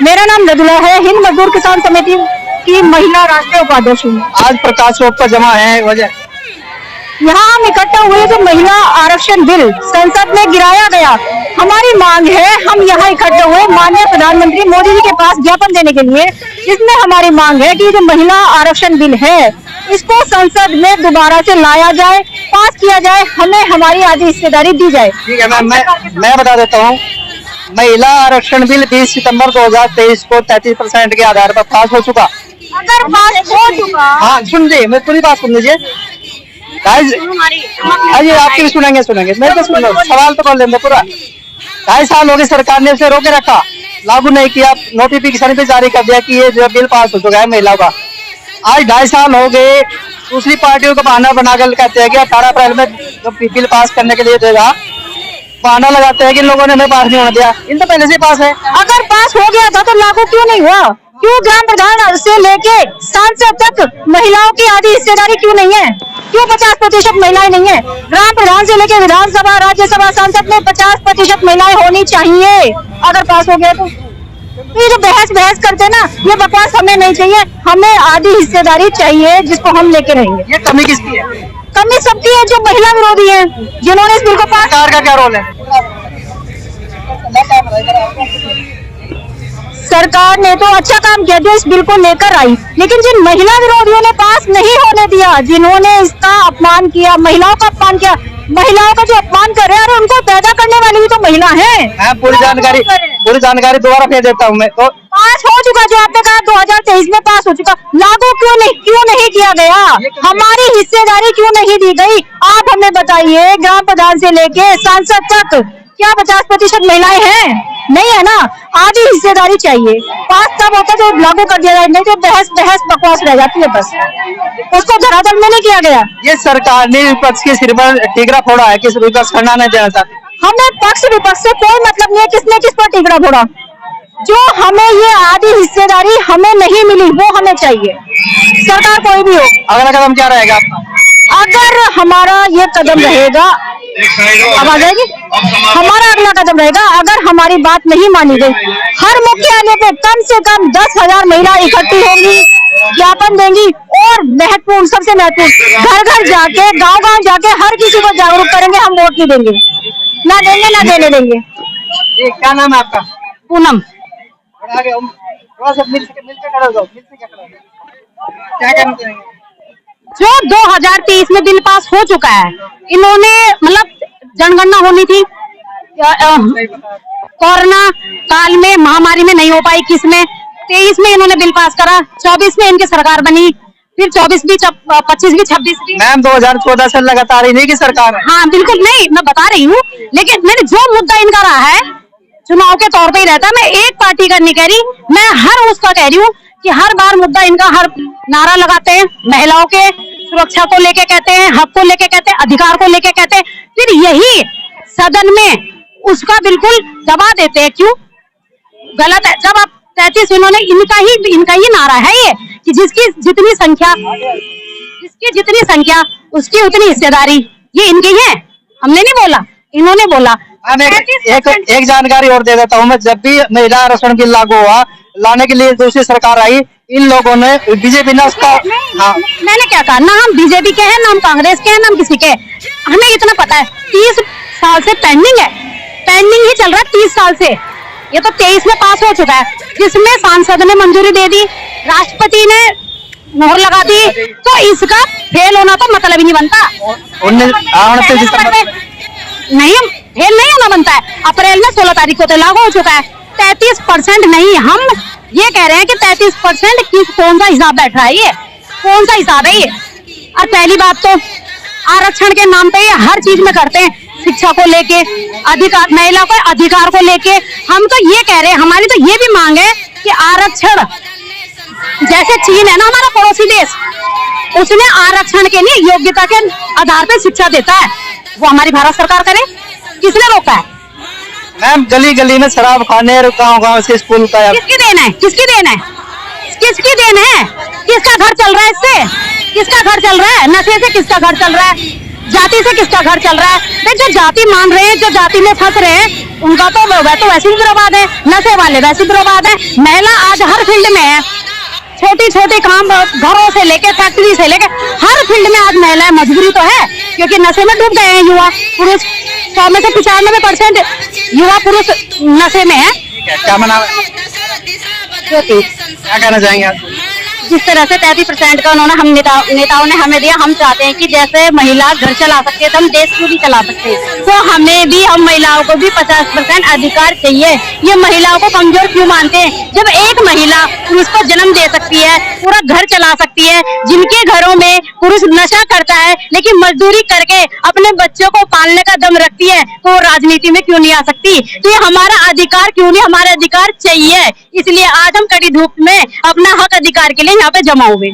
मेरा नाम मृदुला है, हिंद मजदूर किसान समिति की महिला राष्ट्रीय उपाध्यक्ष हूँ। आज प्रकाश चौक पर जमा है, वजह यहाँ हम इकट्ठा हुए जो महिला आरक्षण बिल संसद में गिराया गया, हमारी मांग है, हम यहाँ इकट्ठे हुए माननीय प्रधानमंत्री मोदी जी के पास ज्ञापन देने के लिए, जिसमें हमारी मांग है कि जो महिला आरक्षण बिल है इसको संसद में दोबारा से लाया जाए, पास किया जाए, हमें हमारी आधी हिस्सेदारी दी जाए। ठीक है मैम, मैं बता देता हूँ। महिला आरक्षण बिल 20 सितंबर 2023 को 33% के आधार पर पास हो चुका। अगर पास हो चुका, हाँ सुन लीजिए, मैं पूरी बात सुन लीजिए। अरे आपकी भी सुनेंगे मैं तो सुन रहा, सवाल तो कर लेंगे पूरा। 2.5 साल हो गए सरकार ने इसे रोके रखा, लागू नहीं किया, नोटिफिकेशन भी जारी कर दिया कि ये जो बिल पास हो चुका है महिलाओं का। आज 2.5 साल हो गए, दूसरी पार्टियों का बहाना बनाकर कहते हैं कि 18 अप्रैल में जो बिल पास करने के लिए देगा, बहाना लगाते हैं कि इन लोगों ने हमें पास नहीं होने दिया। इन तो पहले से पास है। अगर पास हो गया था तो लागू क्यों नहीं हुआ? क्यों ग्राम प्रधान से लेके सांसद तक महिलाओं की आधी हिस्सेदारी क्यों नहीं है? क्यों 50% महिलाएं नहीं है? ग्राम प्रधान से लेके विधानसभा, राज्यसभा, संसद में 50% महिलाएं होनी चाहिए अगर पास हो गया तो। ये जो बहस करते हैं ना, ये बकवास हमें नहीं चाहिए, हमें आधी हिस्सेदारी चाहिए जिसको हम लेके रहेंगे। ये कमी किसकी है? कमी सबकी है जो महिला विरोधी है, जिन्होंने इस बिल को पास। सरकार का क्या रोल है? सरकार ने तो अच्छा काम किया जो इस बिल को लेकर आई, लेकिन जिन महिला विरोधियों ने पास नहीं होने दिया, जिन्होंने इसका अपमान किया, महिलाओं का अपमान किया, महिलाओं का जो अपमान कर रहे हैं, और उनको पैदा करने वाली भी तो महिला है। पूरी जानकारी दोबारा भेज देता हूँ मैं तो। पास हो चुका, जो आपने कहा 2023 में पास हो चुका, लागू क्यों नहीं किया गया? हमारी हिस्सेदारी क्यों नहीं दी गई? आप हमें बताइए, ग्राम प्रधान से लेके सांसद तक क्या 50% महिलाएं हैं? नहीं है ना। आधी हिस्सेदारी चाहिए, पास तब होता तो लागू कर दिया जाए, नहीं तो बहस बकवास रह जाती है बस। उसको धरातल में नहीं किया गया। ये सरकार ने विपक्ष के सिर पर टीकरा फोड़ा है, किस विपक्ष करना नहीं देना चाहती। हमें पक्ष विपक्ष से कोई मतलब नहीं है, किसने किस पर टीकरा फोड़ा। जो हमें ये आधी हिस्सेदारी हमें नहीं मिली वो हमें चाहिए, सरकार कोई भी हो। अगला कदम क्या रहेगा? अगर हमारा ये कदम रहेगा, आवाज आएगी, हमारा अगला कदम रहेगा, अगर हमारी बात नहीं मानी गई, हर मुख्यालय पे कम से कम 10,000 महिला इकट्ठी होंगी, ज्ञापन देंगी, और महत्वपूर्ण, सबसे महत्वपूर्ण, घर घर जाके, गांव गांव जाके हर किसी को जागरूक करेंगे। हम वोट नहीं देंगे, ना देंगे ना देने देंगे। क्या नाम है आपका? पूनम। क्या करना चाहेंगे? जो 2023 में बिल पास हो चुका है, इन्होंने मतलब जनगणना होनी थी, कोरोना काल में, महामारी में नहीं हो पाई, किसमें 23 में इन्होंने बिल पास करा, 24 में इनकी सरकार बनी, फिर 24 भी, 25 भी, 26 भी। मैम 2014 से लगातार इन्हीं की सरकार है। हाँ बिल्कुल, नहीं मैं बता रही हूँ, लेकिन मैंने जो मुद्दा इनका रहा है चुनाव के तौर पे ही रहता है। मैं एक पार्टी का नहीं कह रही, मैं हर उसका कह रही हूँ कि हर बार मुद्दा इनका, हर नारा लगाते हैं, महिलाओं के सुरक्षा को लेके कहते हैं, हक को लेके कहते हैं, अधिकार को लेके कहते हैं, फिर यही सदन में उसका बिल्कुल दबा देते हैं। क्यों? गलत है। जब आप 33, इन्होंने इनका ही नारा है ये कि जिसकी जितनी संख्या उसकी उतनी हिस्सेदारी, ये इनकी है, हमने नहीं बोला, इन्होंने बोला। एक जानकारी और दे देता हूँ मैं, जब भी महिला आरक्षण बिल लागू हुआ, लाने के लिए दूसरी सरकार आई, इन लोगों ने, बीजेपी ने उसका, हाँ मैंने क्या कहा, ना हम बीजेपी के हैं, ना हम कांग्रेस के हैं, ना हम किसी के, हमें इतना पता है 30 साल से पेंडिंग ही चल रहा है, 30 साल से। ये तो 23 में पास हो चुका है, जिसमें सांसद ने मंजूरी दे दी, राष्ट्रपति ने मोहर लगा दी, तो इसका फेल होना तो मतलब ही नहीं बनता। नहीं, फेल नहीं होना बनता है। अप्रैल में 16 तारीख को तो लागू हो चुका है। 33% नहीं, हम ये कह रहे हैं कि 33% कौन सा हिसाब बैठ रहा है, ये कौन सा हिसाब है ये? और पहली बात तो आरक्षण के नाम पे ये हर चीज में करते हैं, शिक्षा को लेके, अधिकार, महिला को अधिकार को लेके। हम तो ये कह रहे हैं, हमारी तो ये भी मांग है कि आरक्षण, जैसे चीन है ना हमारा पड़ोसी देश, उसने आरक्षण के लिए योग्यता के आधार पर शिक्षा देता है, वो हमारी भारत सरकार करे। किसने रोका है? मैम गली गली में शराब खाने, गाँव गाँव से स्कूल का, किसकी देन है? किसकी देन है? किसकी देन है? किसका घर चल रहा है इससे? किसका घर चल रहा है? नशे से किसका घर चल रहा है? जाति से किसका घर चल रहा है? भाई जो जाति मान रहे हैं, जो जाति में फंस रहे हैं, उनका तो वह तो वैसे ही बर्बाद है, नशे वाले वैसे ही बर्बाद है। महिला आज हर फील्ड में है, छोटी छोटी काम, घरों से लेके फैक्ट्री से लेके हर फील्ड में आज महिलाएं मजबूरी तो है, क्योंकि नशे में डूब गए हैं युवा पुरुष। 100 में से 95% युवा पुरुष नशे में है। क्या मना ज्योति, क्या कहना चाहेंगे आप? जिस तरह से 33% का उन्होंने हम नेताओं ने हमें दिया, हम चाहते हैं कि जैसे महिला घर चला सकती है तो हम देश को भी चला सकते हैं, तो हमें भी, हम महिलाओं को भी 50% अधिकार चाहिए। ये महिलाओं को कमजोर क्यों मानते हैं? जब एक महिला पुरुष को जन्म दे सकती है, पूरा घर चला सकती है, जिनके घरों में पुरुष नशा करता है लेकिन मजदूरी करके अपने बच्चों को पालने का दम रखती है, तो वो राजनीति में क्यों नहीं आ सकती? तो ये हमारा अधिकार क्यों नहीं? हमारा अधिकार चाहिए, इसलिए आज हम कड़ी धूप में अपना हक अधिकार के लिए यहाँ पे जमा हुए।